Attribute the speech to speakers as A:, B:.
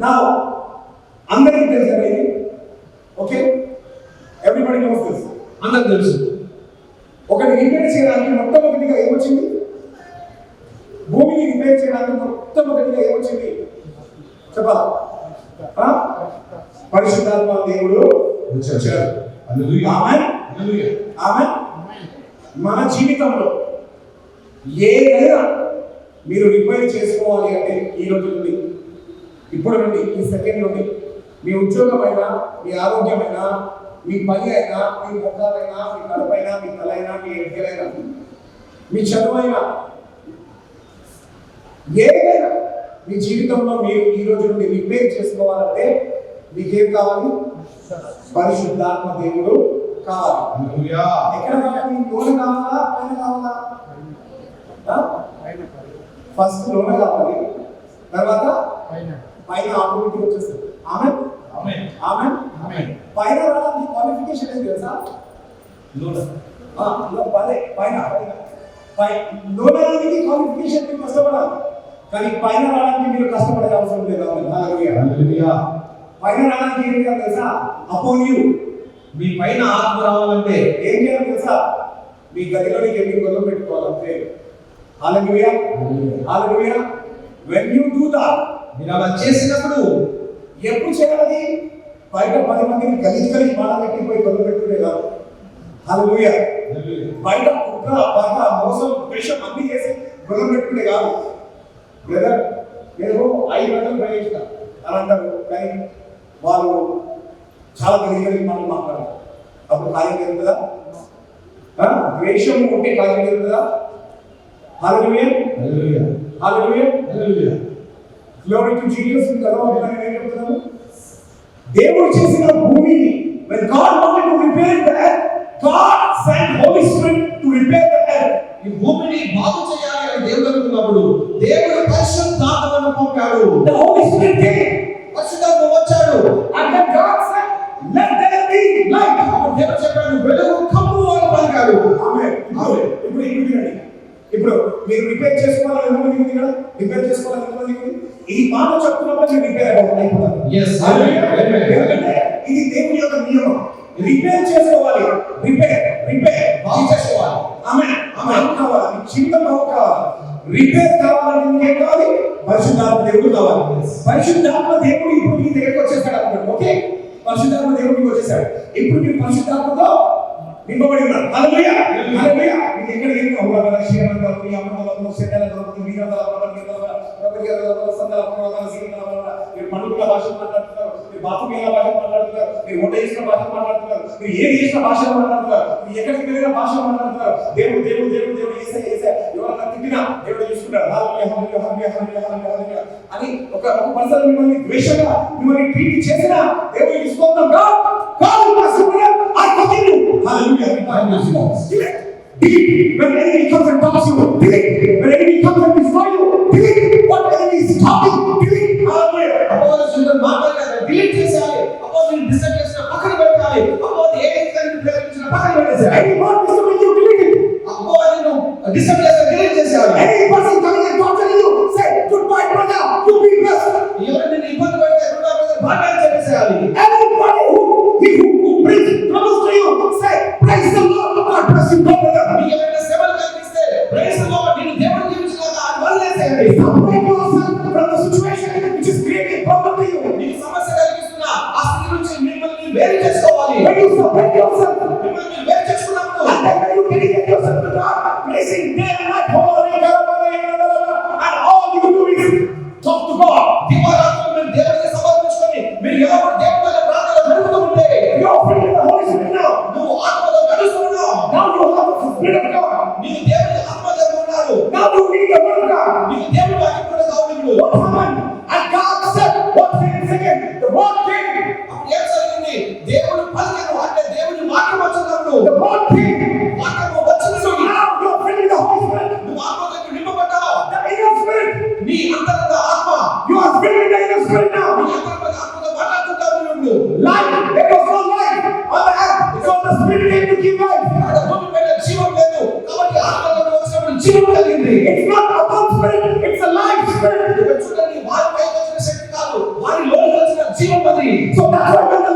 A: నా అందరికీ తెలుసు కదా ఇది. Okay, everybody knows this. అందరికి తెలుసు. ఒకటి రిపేర్ చేయడానికి మొట్టమొదటిగా ఏమొచ్చింది? భూమిని రిపేర్ చేయడానికి మొట్టమొదటిగా ఏమొచ్చింది చెప్పాలా? పరిశుద్ధాత్మ దేవుడు వచ్చాడు. ఆమేన్, ఆమేన్. మన జీవితంలో ఏదైనా మీరు రిపేర్ చేసుకోవాలి అంటే ఈ రోజు నుండి, ఇప్పుడు నుండి, ఈ సెకండ్ నుండి, మీ ఉద్యోగమైనా, మీ ఆరోగ్యమైనా, మీ పని అయినా, మీ ముఖాలైనా, మీ కడుపైనా, మీ తలైనా, మీ ఎడ్గలైనా, మీ చదువైనా, ఏదైనా మీ జీవితంలో మీరు ఈ రోజు నుండి రిపేర్ చేసుకోవాలంటే మీకేం కావాలి? పరిశుద్ధాత్మ దేవుడు కావాలి. ఎక్కడ కావాలి? లోన కావాలా, పైన కావాలా? ఫస్ట్ లోన కావాలి, తర్వాత పైన ఆటోమేటిక్ వచ్చేస్తుంది. ఆమేన్, ఆమేన్, ఆమేన్. పైన రావడానికి క్వాలిఫికేషన్ ఏంటి తెలుసా? లోన పైన లోన రావడానికి క్వాలిఫికేషన్ మీరు కష్టపడాలి, కానీ పైన రావడానికి మీరు కష్టపడే అవసరం లేదు. హల్లెలూయా. పైన రావడానికి ఏం చేయాలి తెలుసా? అపోన్ యు, మీ పైన ఆత్మ రావాలంటే ఏం చేయాలి తెలుసా? మీ గదిలోనికి వెళ్ళి గొడవ పెట్టుకోవాలంటే. హల్లెలూయా, హల్లెలూయా. when you do that, మీరు అలా చేసినప్పుడు ఎప్పుడు చేయాలి? బయట 10 మందిని గలీజ్ మాట్లాడబెట్టిపోయి గొడవ పెట్టుకునే కాదు. హల్లెలూయా. బయట కుట్ర, బాధ, మోసం, ద్వేషం అన్ని చేసి గొడవ పెట్టుకునే కాదు. బ్రదర్, నేను 5 గంటలు ప్రవేశించిన అని అంటారు, కానీ వాళ్ళు చాలా గలీజ్ మాట్లాడారు. అప్పుడు కార్యం జరుగుతుందా? ద్వేషం ఉంటే కార్యం జరుగుతుందా? Hallelujah, hallelujah, hallelujah, hallelujah. Glory to Jesus. నేను ఏం చెప్తున్నాను? దేవుడు చేసిన భూమిని, when God wanted to repair the earth, God sent Holy Spirit to repair the earth. ఈ భూమిని బాగు చేయాలి అని దేవుడు అనుకున్నప్పుడు దేవుడు పరిశుద్ధాత్మను పంపాడు. The Holy Spirit came. పరిశుద్ధాత్మ వచ్చాడు. And then God said, let there be light. దేవుడు చెప్పాడు, వెలుగు కమ్ము అని పలికాడు. ఆమేన్, ఆమేన్. ఇప్పుడు మీరు రిపేర్ చేసుకోవాలని ఎంతమంది ఉంది కదా? రిపేర్ చేసుకోవాలని ఎంతమంది ఉంది? ఈ మాట చెప్తున్నప్పుడు మీరు రిపేర్ అయిపోతారు. yes, ఇది దేవుని యొక్క నియమం. రిపేర్ చేసుకోవాలి, రిపేర్ బాగు చేసుకోవాలి. ఆమేన్, ఆమేన్. కావాలి, మీ జీవితం బాగు కావాలి. రిపేర్ కావాలంటే మీకేం కావాలి? పరిశుద్ధాత్మ దేవుడు కావాలి. పరిశుద్ధాత్మ దేవుడు ఇప్పుడు మీ దగ్గరికి వచ్చేసాడు అనుకోండి. ఓకే, పరిశుద్ధాత్మ దేవుడికి వచ్చేసాడు. ఇప్పుడు మీరు పరిశుద్ధాత్మతో నింపబడి ఉన్నారు. హల్లెలూయా, హల్లెలూయా. మీరు ఎక్కడ ఏమి అవులాగా శ్రీమంతం మీ అమ్మతో సెటల మీరల మీరు పండుగల భాష మాట్లాడుతున్నారు, మీరు బాతుమీల భాష మాట్లాడుతున్నారు, మీరు వంట చేసిన భాష మాట్లాడుతున్నారు, మీరు ఏది చేసిన భాష మాట్లాడుతున్నారు, మీరు ఎక్కడికి వెళ్ళిన భాష మాట్లాడుతున్నారు. దేవుడు దేవుడు దేవుడు దేవుడు ఏసే ఎవరన్నా తిట్టినా దేవుడు చూసుకుంటారు. హల్లెలూయా, హల్లెలూయా, హల్లెలూయా, హల్లెలూయా అని ఒక పర్సన్ మిమ్మల్ని ద్వేషంగా మిమ్మల్ని ట్రీట్ చేసినా దేవుడు చూసుకుంటాం. God must I continue. Hallelujah. Delete. When enemy comes and talks you, delete. When enemy comes and destroys you, delete. What enemy is talking, delete. Hallelujah. Opposite Sundara మాట్లాడాలి, delete చేయాలి. Opposite decide చేసిన పక్కన పెట్టాలి. Opposite ఏ extent player పక్కన పెట్టేయాలి. Any word disobey you, delete it. Opposite decide చేసి delete చేయాలి. Any person coming and torturing you, say goodbye brother, you be blessed. ఎవరైనా ఇబ్బంది పెడితే goodbye brother బాగా చెప్పేయాలి. Anybody who brings troubles to you, say praise the Lord, God bless you brother. మీకు ఏమైనా సేవలు కలిగిస్తే praise the Lord, నేను దేవుని దీవించుగాక అని వదిలేసేయండి. Separate yourself from the situation which is creating problem to you. మీకు సమస్య కలిగిస్తున్నా ఆ స్థితి నుంచి మిమ్మల్ని వేరు చేసుకోవాలి. When you separate yourself, మిమ్మల్ని వేరు చేసుకున్నప్పుడు, and then you dedicate yourself to God, praising day and night, and all you do is talk to God. దివారాత్రులు మీరు దేవునికి సమర్పించుకొని మీరు ఎవరు దేవుని ప్రార్థన జరుగుతూ ఉంటే, you are filled with the Holy Spirit now. నువ్వు ఆత్మతో నడుస్తున్నావు. Now you have the Spirit of God. నీకు దేవుని ఆత్మతో ఉన్నారు. Now you need the word of God. నీకు దేవుని వాక్యం కూడా కావాలి. What happened? And God said, what came again? The word came. అప్పుడు ఏం జరిగింది? దేవుడు పలికెను, అంటే దేవుని వాక్యం వచ్చినప్పుడు the word came. వాక్యం వచ్చినప్పుడు so now you are filled with the Holy Spirit. నువ్వు ఆత్మతో నింపబడ్డావు. The inner spirit. నీ అంతరంగ ఆత్మ. You are filled with the inner spirit now. నీ అంతరంగ ఆత్మతో మాట్లాడుతున్నావు నువ్వు. Life. There was no life on the earth. So the spirit came to give life. ఆ భూమి మీద జీవం లేదు. కాబట్టి ఆత్మతో వచ్చినప్పుడు జీవం కలిగింది. It's not a spirit, it's a life spirit. చూడండి, వారి పైకి వచ్చిన శక్తి కాదు,
B: వారిలో వచ్చిన జీవమది.
A: So that's why when the